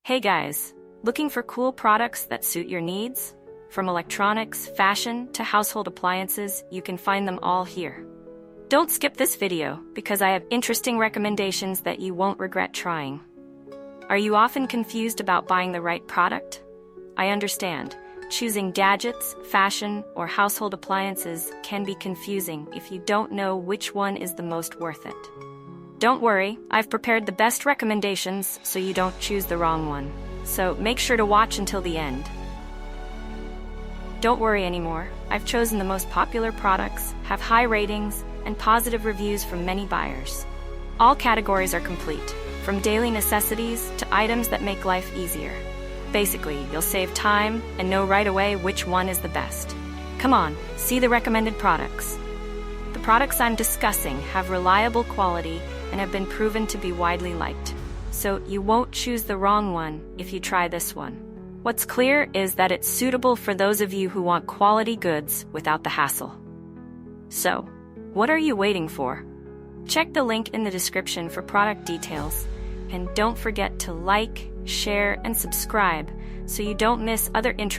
Hey guys, looking for cool products that suit your needs? From electronics, fashion, to household appliances, you can find them all here. Don't skip this video, because I have interesting recommendations that you won't regret trying. Are you often confused about buying the right product? I understand. Choosing gadgets, fashion, or household appliances can be confusing if you don't know which one is the most worth it. Don't worry, I've prepared the best recommendations so you don't choose the wrong one. So make sure to watch until the end. Don't worry anymore, I've chosen the most popular products, have high ratings, and positive reviews from many buyers. All categories are complete, from daily necessities to items that make life easier. Basically, you'll save time and know right away which one is the best. Come on, see the recommended products. The products I'm discussing have reliable quality and have been proven to be widely liked. So you won't choose the wrong one if you try this one. What's clear is that it's suitable for those of you who want quality goods without the hassle. So, what are you waiting for? Check the link in the description for product details, and don't forget to like, share, and subscribe so you don't miss other interesting